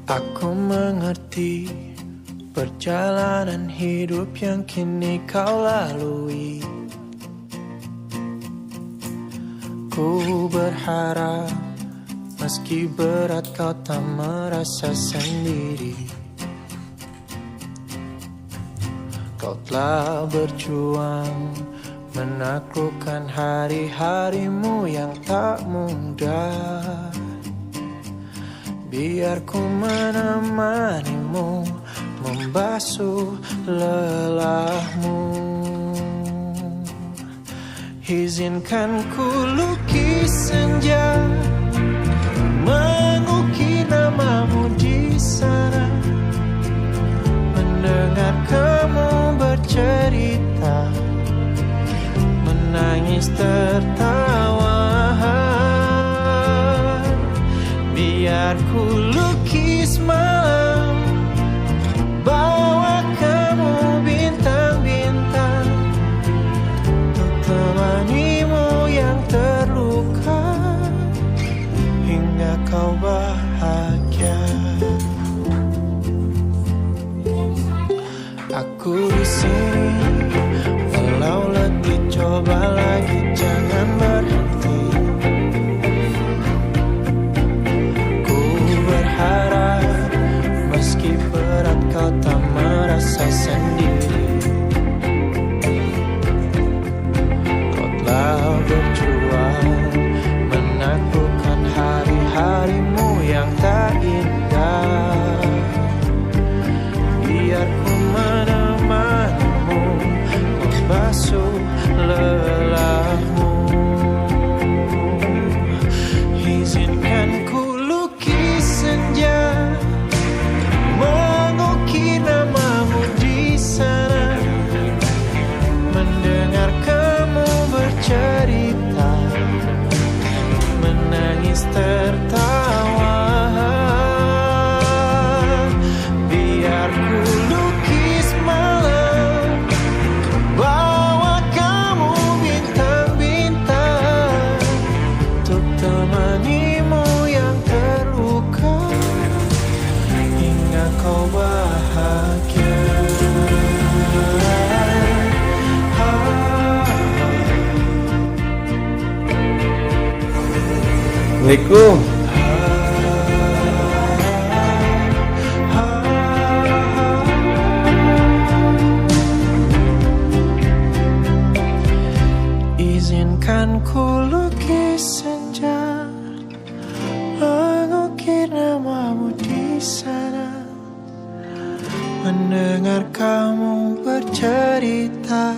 Aku mengerti perjalanan hidup yang kini kau lalui. Ku berharap meski berat kau tak merasa sendiri. Kau telah berjuang menaklukkan hari-harimu yang tak mudah. Biar ku menemanimu, membasuh lelahmu. Izinkan ku lukis senja, mengukir namamu di sana. Mendengar kamu bercerita, menangis tertawa. Biar ku lukis malam, bawa kamu bintang-bintang, untuk temanimu yang terluka, hingga kau bahagia. Aku di sini, walau letih coba lagi, jangan berhenti. Ku berharap meski berat kau tak merasa sendiri. Kau telah berjuang menaklukkan hari-harimu yang tak indah. Biar ku menemanimu, membasuh lelahmu. Izinkan ku lukis senja, mengukir namamu di sana. Mendengar kamu bercerita, menangis tertawa. Biar ku lukis malam, bawa kamu bintang-bintang, untuk temanimu yang terluka, hingga kau bahagia. Assalamualaikum. Izinkan ku lukis senja, mengukir namamu di sana. Mendengar kamu bercerita,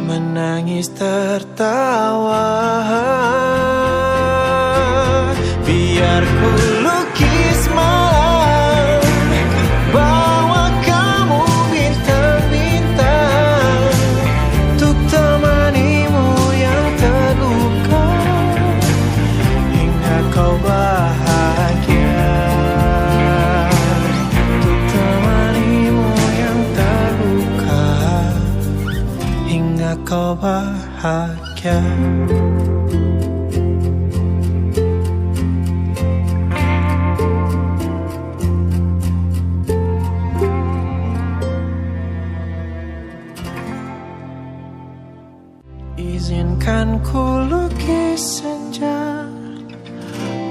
menangis tertawa. Biar ku lukis malam, bawa kamu bintang-bintang, untuk temanimu yang terluka, hingga kau bahagia. Untuk temanimu yang terluka, hingga kau bahagia. Izinkan ku lukis senja,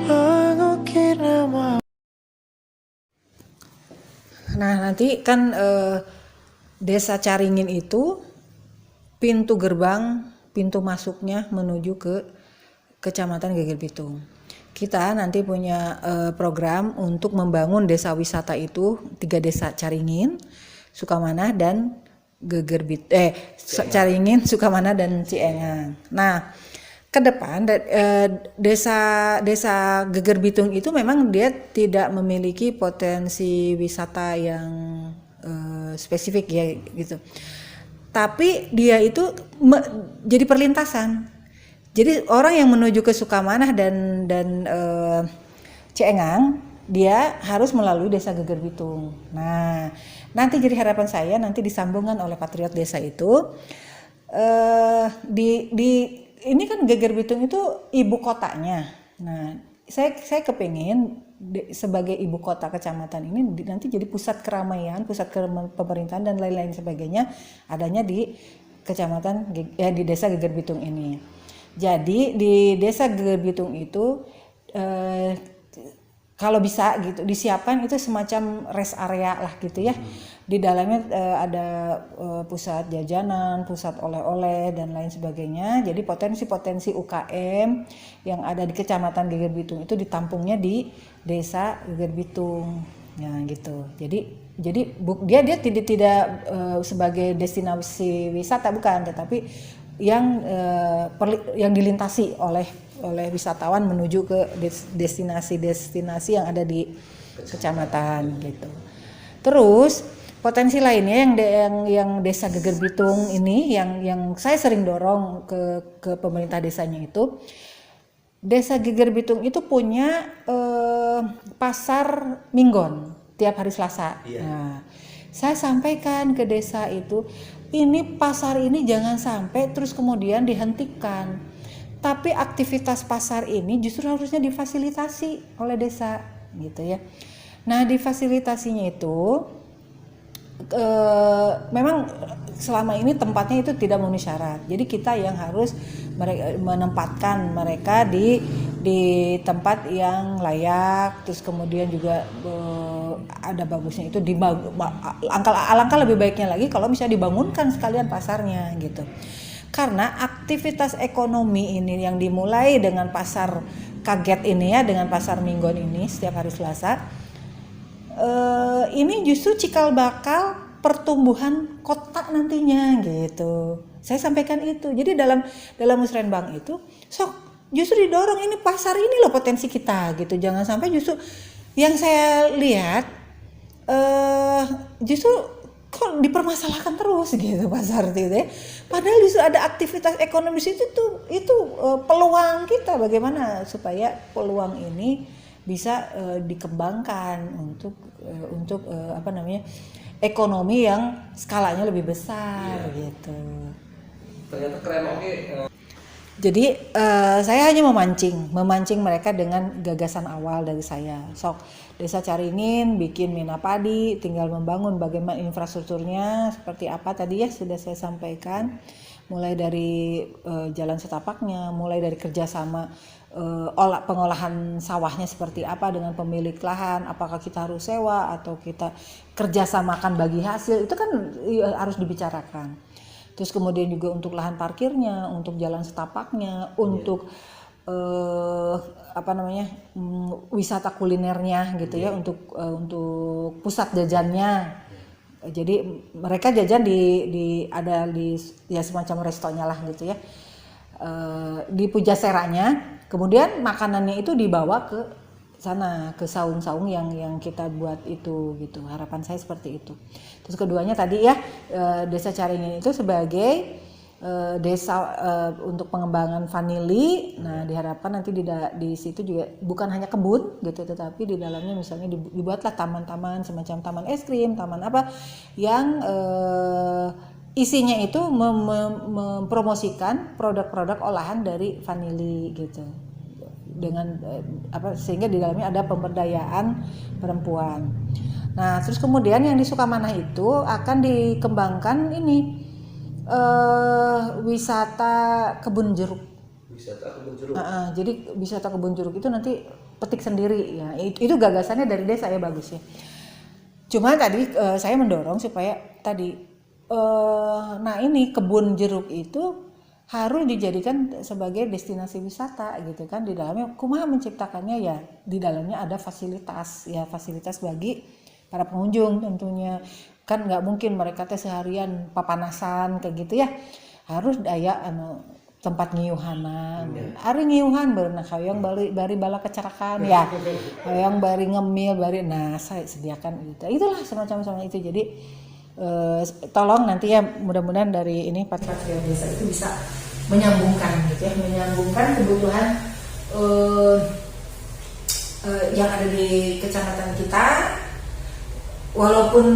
mengukir nama. Nah, nanti kan Desa Caringin itu pintu gerbang, pintu masuknya menuju ke Kecamatan Geger Bitung. Kita nanti punya program untuk membangun desa wisata itu 3 desa: Caringin, Sukamanah, dan Caringin, Sukamanah, dan Ciengang. Nah, ke depan desa Geger Bitung itu memang dia tidak memiliki potensi wisata yang spesifik ya gitu. Tapi dia itu jadi perlintasan. Jadi orang yang menuju ke Sukamanah dan Ciengang, dia harus melalui desa Geger Bitung. Nah, nanti jadi harapan saya nanti disambungkan oleh Patriot Desa itu ini kan Geger Bitung itu ibu kotanya. Nah, saya kepingin sebagai ibu kota kecamatan ini nanti jadi pusat keramaian, pusat pemerintahan dan lain-lain sebagainya adanya di kecamatan di desa Geger Bitung ini. Jadi di desa Geger Bitung itu kalau bisa gitu disiapkan itu semacam rest area lah gitu ya. Di dalamnya ada pusat jajanan, pusat oleh-oleh dan lain sebagainya. Jadi potensi-potensi UKM yang ada di Kecamatan Geger Bitung itu ditampungnya di Desa Geger Bitung. Ya gitu. Jadi dia tidak sebagai destinasi wisata bukan, tetapi yang dilintasi oleh wisatawan menuju ke destinasi-destinasi yang ada di kecamatan gitu. Terus potensi lainnya yang Desa Geger Bitung ini yang saya sering dorong ke pemerintah desanya itu, Desa Geger Bitung itu punya pasar Minggon tiap hari Selasa. Iya. Nah, saya sampaikan ke desa itu, ini pasar ini jangan sampai terus kemudian dihentikan. Tapi aktivitas pasar ini justru harusnya difasilitasi oleh desa gitu ya. Nah, difasilitasinya itu memang selama ini tempatnya itu tidak memenuhi syarat. Jadi kita yang harus menempatkan mereka di tempat yang layak, terus kemudian juga ada bagusnya itu alangkah lebih baiknya lagi kalau bisa dibangunkan sekalian pasarnya gitu. Karena aktivitas ekonomi ini yang dimulai dengan pasar kaget ini ya, dengan pasar Minggon ini setiap hari Selasa, ini justru cikal bakal pertumbuhan kota nantinya gitu. Saya sampaikan itu. Jadi dalam musrenbang itu justru didorong ini pasar ini loh potensi kita gitu. Jangan sampai justru yang saya lihat justru kok dipermasalahkan terus gitu pasar itu ya. Padahal justru ada aktivitas ekonomi itu peluang kita, bagaimana supaya peluang ini bisa dikembangkan untuk ekonomi yang skalanya lebih besar gitu. Ternyata keren. Oke. Jadi saya hanya memancing mereka dengan gagasan awal dari saya. Desa Caringin bikin mina padi, tinggal membangun bagaimana infrastrukturnya seperti apa tadi ya sudah saya sampaikan. Mulai dari jalan setapaknya, mulai dari kerjasama pengolahan sawahnya seperti apa dengan pemilik lahan, apakah kita harus sewa atau kita kerjasamakan bagi hasil, itu kan harus dibicarakan. Terus kemudian juga untuk lahan parkirnya, untuk jalan setapaknya, untuk wisata kulinernya gitu ya, untuk pusat jajannya. Jadi mereka jajan ada di ya semacam restonya lah gitu ya, di Pujaseranya. Kemudian makanannya itu dibawa ke sana, ke saung-saung yang kita buat itu gitu. Harapan saya seperti itu. Terus keduanya tadi ya, Desa Caringin itu sebagai desa untuk pengembangan vanili. Nah, diharapkan nanti di situ juga bukan hanya kebun gitu, tetapi di dalamnya misalnya dibuatlah taman-taman semacam taman es krim, taman apa yang isinya itu mempromosikan produk-produk olahan dari vanili gitu. Dengan sehingga di dalamnya ada pemberdayaan perempuan. Nah, terus kemudian yang di Sukamanah itu akan dikembangkan ini wisata kebun jeruk. Jadi wisata kebun jeruk itu nanti petik sendiri ya. Itu gagasannya dari desa ya, bagus ya. Cuma tadi saya mendorong supaya ini kebun jeruk itu harus dijadikan sebagai destinasi wisata gitu kan. Di dalamnya kumaha menciptakannya ya, di dalamnya ada fasilitas bagi para pengunjung tentunya. Kan nggak mungkin mereka seharian papanasan kayak gitu ya, harus daya tempat ngiuhanan. Ari ngiuhan berenang hayang bari bala kecerakan ya, hayang bari ngemil bari, nah saya sediakan gitu. Itulah semacam itu. Jadi tolong nanti ya, mudah-mudahan dari ini Pak Satria Desa itu bisa menyambungkan gitu ya, menyambungkan kebutuhan yang ada di kecamatan kita, walaupun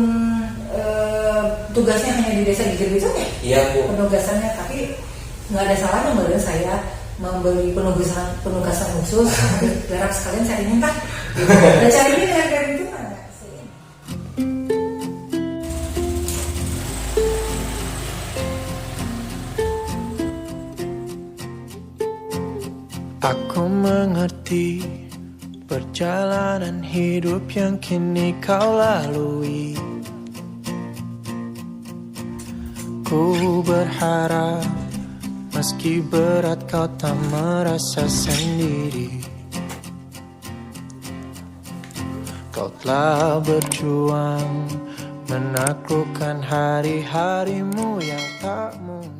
tugasnya hanya di Desa Geger Bitung ya, iya Bu, penugasannya, tapi nggak ada salahnya menurut saya memberi penugasan khusus, berak sekalian cariin kan, udah cariin ya kayak gitu kan. Aku mengerti perjalanan hidup yang kini kau lalui. Ku berharap meski berat kau tak merasa sendiri. Kau telah berjuang menaklukkan hari-harimu yang tak mungkin.